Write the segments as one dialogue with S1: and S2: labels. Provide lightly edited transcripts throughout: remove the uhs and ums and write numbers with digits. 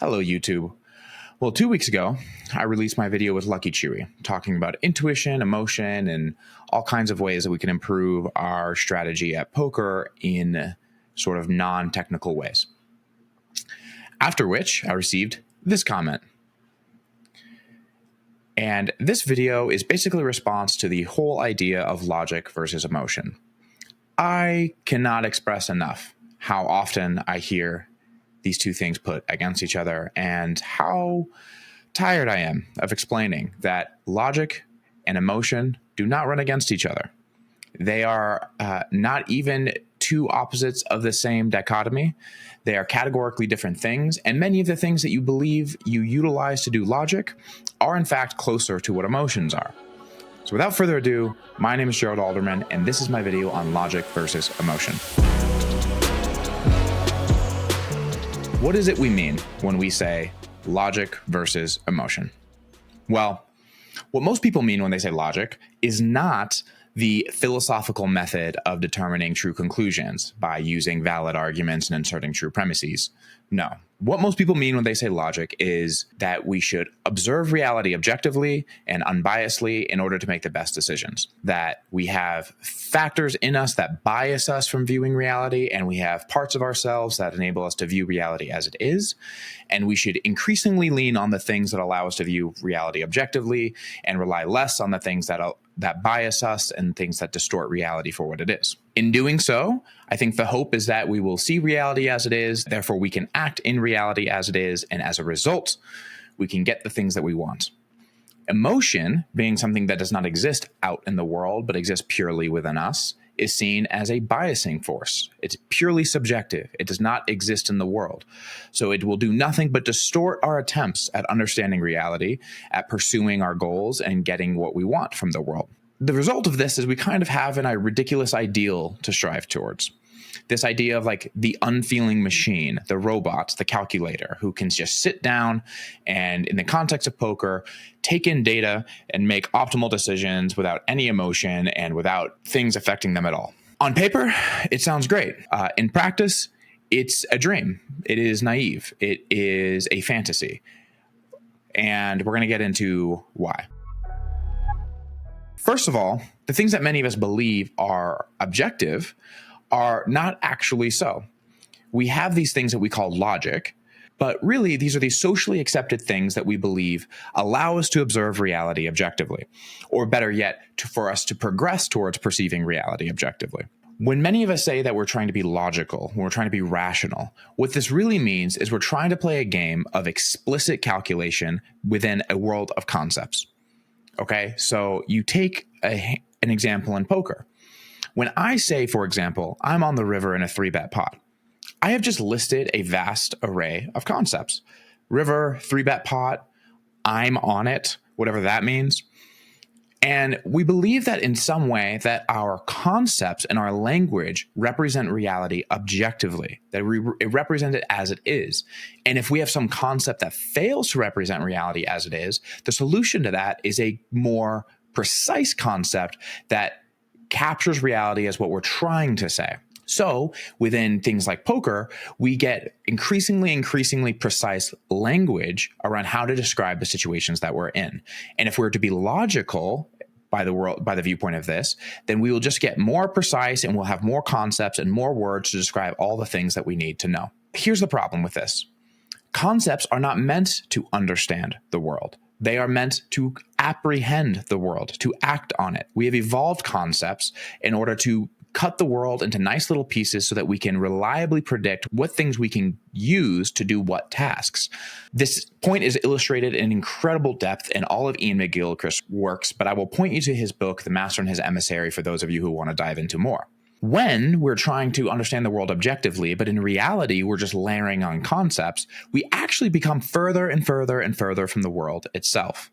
S1: Hello, YouTube. Well, 2 weeks ago, I released my video with Lucky Chewy, talking about intuition, emotion, and all kinds of ways that we can improve our strategy at poker in sort of non-technical ways. After which, I received this comment. And this video is basically a response to the whole idea of logic versus emotion. I cannot express enough how often I hear these two things put against each other and how tired I am of explaining that logic and emotion do not run against each other. They are not even two opposites of the same dichotomy. They are categorically different things, and many of the things that you believe you utilize to do logic are in fact closer to what emotions are. So without further ado, my name is Gerald Alderman, and this is my video on logic versus emotion. What is it we mean when we say logic versus emotion? Well, what most people mean when they say logic is not the philosophical method of determining true conclusions by using valid arguments and inserting true premises. No. What most people mean when they say logic is that we should observe reality objectively and unbiasedly in order to make the best decisions. That we have factors in us that bias us from viewing reality, and we have parts of ourselves that enable us to view reality as it is. And we should increasingly lean on the things that allow us to view reality objectively and rely less on the things that bias us and things that distort reality for what it is. In doing so, I think the hope is that we will see reality as it is, therefore we can act in reality as it is, and as a result, we can get the things that we want. Emotion, being something that does not exist out in the world, but exists purely within us, is seen as a biasing force. It's purely subjective. It does not exist in the world. So it will do nothing but distort our attempts at understanding reality, at pursuing our goals, and getting what we want from the world. The result of this is we kind of have a ridiculous ideal to strive towards. This idea of like the unfeeling machine, the robot, the calculator, who can just sit down and in the context of poker, take in data and make optimal decisions without any emotion and without things affecting them at all. On paper, it sounds great. In practice, it's a dream. It is naive. It is a fantasy. And we're going to get into why. First of all, the things that many of us believe are objective are not actually so. We have these things that we call logic, but really these are these socially accepted things that we believe allow us to observe reality objectively, or better yet, for us to progress towards perceiving reality objectively. When many of us say that we're trying to be logical, when we're trying to be rational, what this really means is we're trying to play a game of explicit calculation within a world of concepts. Okay, so you take an example in poker. When I say, for example, I'm on the river in a 3-bet pot, I have just listed a vast array of concepts. River, 3-bet pot, I'm on it, whatever that means. And we believe that in some way that our concepts and our language represent reality objectively, that it represent it as it is. And if we have some concept that fails to represent reality as it is, the solution to that is a more precise concept that captures reality as what we're trying to say. So within things like poker, we get increasingly precise language around how to describe the situations that we're in. And if we're to be logical by the viewpoint of this, then we will just get more precise and we'll have more concepts and more words to describe all the things that we need to know. Here's the problem with this. Concepts are not meant to understand the world. They are meant to apprehend the world, to act on it. We have evolved concepts in order to cut the world into nice little pieces so that we can reliably predict what things we can use to do what tasks. This point is illustrated in incredible depth in all of Iain McGilchrist's works, but I will point you to his book, The Master and His Emissary, for those of you who want to dive into more. When we're trying to understand the world objectively, but in reality, we're just layering on concepts, we actually become further and further and further from the world itself.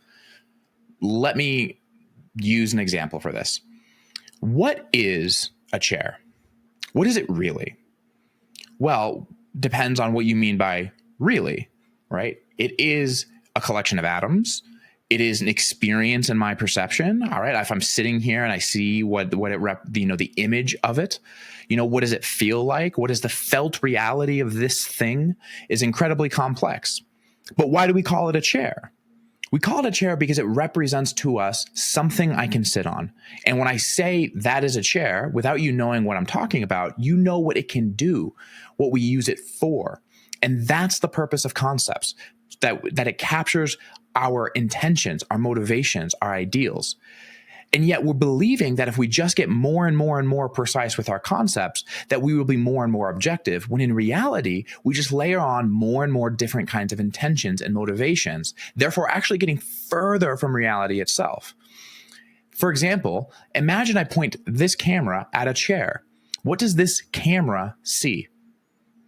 S1: Let me use an example for this. What is a chair? What is it really? Well, depends on what you mean by really, right? It is a collection of atoms. It is an experience in my perception. All right. If I'm sitting here and I see the image of it, what does it feel like? What is the felt reality of this thing is incredibly complex. But why do we call it a chair? We call it a chair because it represents to us something I can sit on. And when I say that is a chair, without you knowing what I'm talking about, you know what it can do, what we use it for. And that's the purpose of concepts, that it captures our intentions, our motivations, our ideals. And yet we're believing that if we just get more and more and more precise with our concepts, that we will be more and more objective, when in reality, we just layer on more and more different kinds of intentions and motivations, therefore actually getting further from reality itself. For example, imagine I point this camera at a chair. What does this camera see?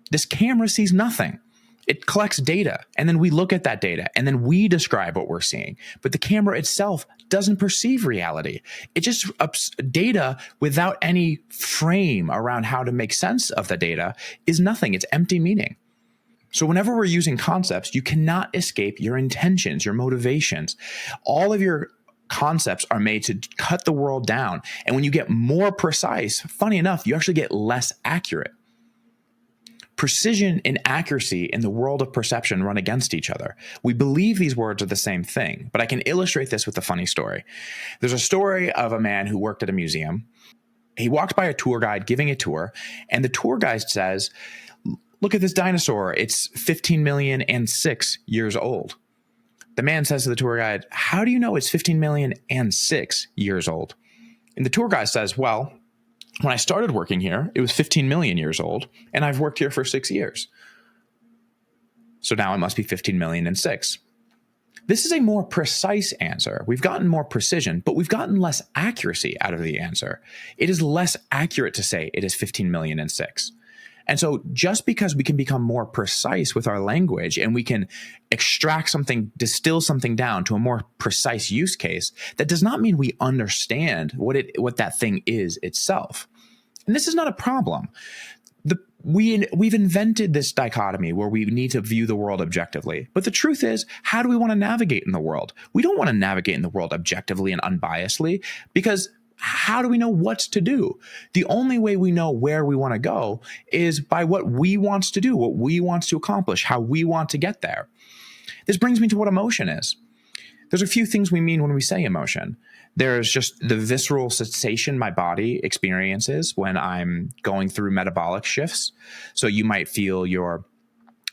S1: This camera sees nothing. It collects data, and then we look at that data, and then we describe what we're seeing. But the camera itself doesn't perceive reality. It just ups data without any frame around how to make sense of the data is nothing. It's empty meaning. So whenever we're using concepts, you cannot escape your intentions, your motivations. All of your concepts are made to cut the world down. And when you get more precise, funny enough, you actually get less accurate. Precision and accuracy in the world of perception run against each other. We believe these words are the same thing, but I can illustrate this with a funny story. There's a story of a man who worked at a museum. He walked by a tour guide giving a tour, and the tour guide says, "Look at this dinosaur. It's 15,000,006 years old." The man says to the tour guide, "How do you know it's 15,006 years old?" And the tour guide says, "Well, when I started working here, it was 15 million years old, and I've worked here for 6 years. So now it must be 15,006. This is a more precise answer. We've gotten more precision, but we've gotten less accuracy out of the answer. It is less accurate to say it is 15,006. And so just because we can become more precise with our language and we can extract something, distill something down to a more precise use case, that does not mean we understand what that thing is itself. And this is not a problem. We've invented this dichotomy where we need to view the world objectively. But the truth is, how do we want to navigate in the world? We don't want to navigate in the world objectively and unbiasedly, because how do we know what to do? The only way we know where we want to go is by what we want to do, what we want to accomplish, how we want to get there. This brings me to what emotion is. There's a few things we mean when we say emotion. There's just the visceral sensation my body experiences when I'm going through metabolic shifts. So you might feel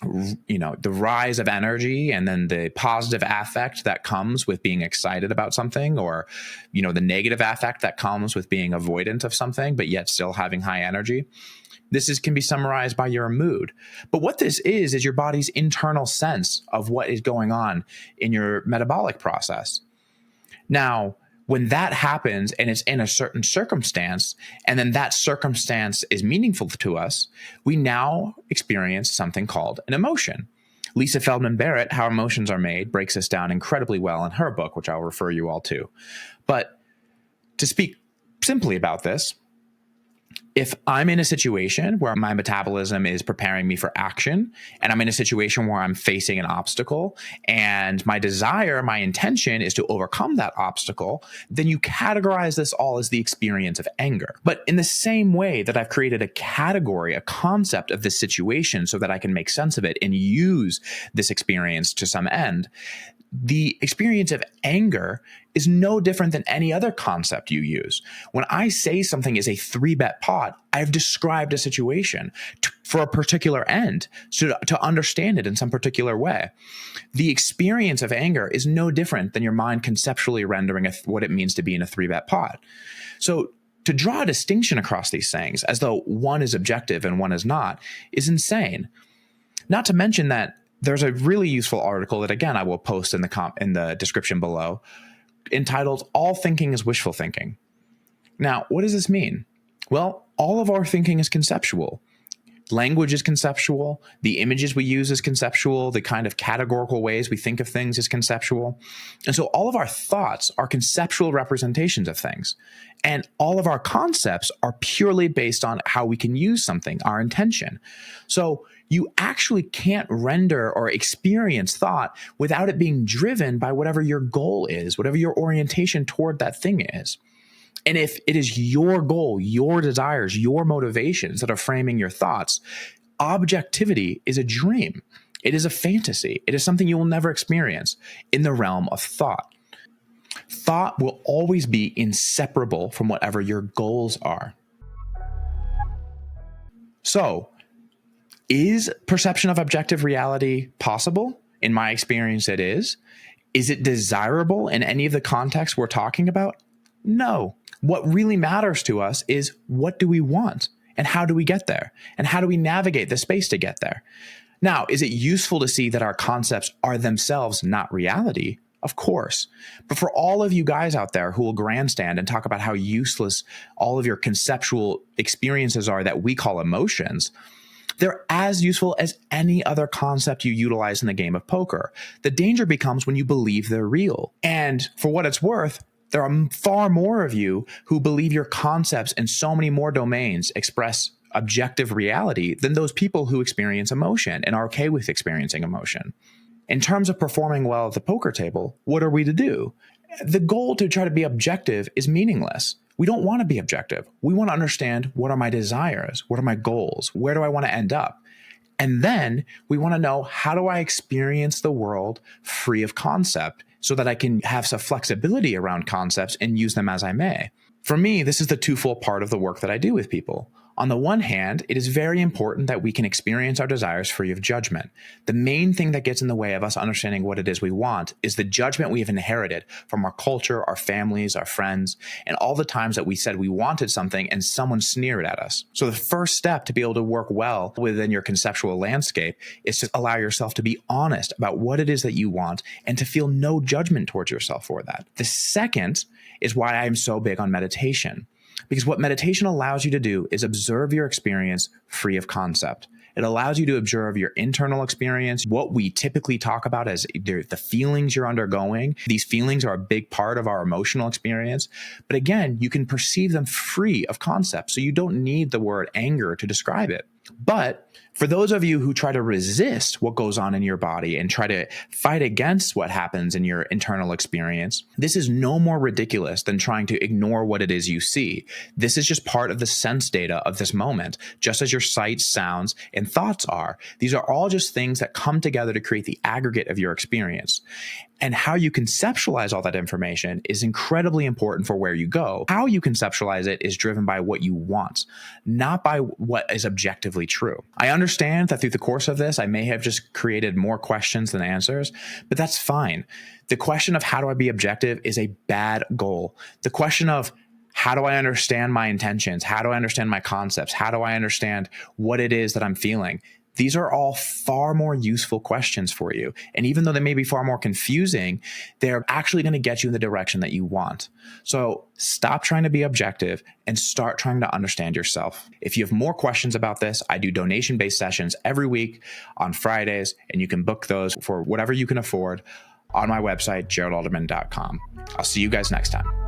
S1: the rise of energy, and then the positive affect that comes with being excited about something, or, the negative affect that comes with being avoidant of something, but yet still having high energy. Can be summarized by your mood. But what this is your body's internal sense of what is going on in your metabolic process. Now, when that happens and it's in a certain circumstance, and then that circumstance is meaningful to us, we now experience something called an emotion. Lisa Feldman Barrett, How Emotions Are Made, breaks this down incredibly well in her book, which I'll refer you all to. But to speak simply about this, if I'm in a situation where my metabolism is preparing me for action, and I'm in a situation where I'm facing an obstacle, and my desire, my intention is to overcome that obstacle, then you categorize this all as the experience of anger. But in the same way that I've created a category, a concept of this situation so that I can make sense of it and use this experience to some end, the experience of anger is no different than any other concept you use. When I say something is a 3-bet pot, I've described a situation for a particular end, so to understand it in some particular way. The experience of anger is no different than your mind conceptually rendering what it means to be in a 3-bet pot. So to draw a distinction across these things as though one is objective and one is not is insane. Not to mention that there's a really useful article that, again, I will post in the description below, entitled "All Thinking is Wishful Thinking." Now, what does this mean? Well, all of our thinking is conceptual. Language is conceptual. The images we use is conceptual. The kind of categorical ways we think of things is conceptual. And so all of our thoughts are conceptual representations of things. And all of our concepts are purely based on how we can use something, our intention. So you actually can't render or experience thought without it being driven by whatever your goal is, whatever your orientation toward that thing is. And if it is your goal, your desires, your motivations that are framing your thoughts, objectivity is a dream. It is a fantasy. It is something you will never experience in the realm of thought. Thought will always be inseparable from whatever your goals are. So, is perception of objective reality possible? In my experience, it is. Is it desirable in any of the contexts we're talking about? No. What really matters to us is, what do we want? And how do we get there? And how do we navigate the space to get there? Now, is it useful to see that our concepts are themselves not reality? Of course. But for all of you guys out there who will grandstand and talk about how useless all of your conceptual experiences are that we call emotions, they're as useful as any other concept you utilize in the game of poker. The danger becomes when you believe they're real. And for what it's worth, there are far more of you who believe your concepts in so many more domains express objective reality than those people who experience emotion and are okay with experiencing emotion. In terms of performing well at the poker table, what are we to do? The goal to try to be objective is meaningless. We don't want to be objective. We want to understand, what are my desires? What are my goals? Where do I want to end up? And then we want to know, how do I experience the world free of concept so that I can have some flexibility around concepts and use them as I may? For me, this is the twofold part of the work that I do with people. On the one hand, it is very important that we can experience our desires free of judgment. The main thing that gets in the way of us understanding what it is we want is the judgment we have inherited from our culture, our families, our friends, and all the times that we said we wanted something and someone sneered at us. So the first step to be able to work well within your conceptual landscape is to allow yourself to be honest about what it is that you want and to feel no judgment towards yourself for that. The second is why I'm so big on meditation. Because what meditation allows you to do is observe your experience free of concept. It allows you to observe your internal experience, what we typically talk about as the feelings you're undergoing. These feelings are a big part of our emotional experience. But again, you can perceive them free of concept. So you don't need the word anger to describe it. But for those of you who try to resist what goes on in your body and try to fight against what happens in your internal experience, this is no more ridiculous than trying to ignore what it is you see. This is just part of the sense data of this moment, just as your sights, sounds, and thoughts are. These are all just things that come together to create the aggregate of your experience. And how you conceptualize all that information is incredibly important for where you go. How you conceptualize it is driven by what you want, not by what is objectively true. I understand that through the course of this, I may have just created more questions than answers, but that's fine. The question of how do I be objective is a bad goal. The question of how do I understand my intentions? How do I understand my concepts? How do I understand what it is that I'm feeling? These are all far more useful questions for you. And even though they may be far more confusing, they're actually going to get you in the direction that you want. So stop trying to be objective and start trying to understand yourself. If you have more questions about this, I do donation-based sessions every week on Fridays, and you can book those for whatever you can afford on my website, geraldalderman.com. I'll see you guys next time.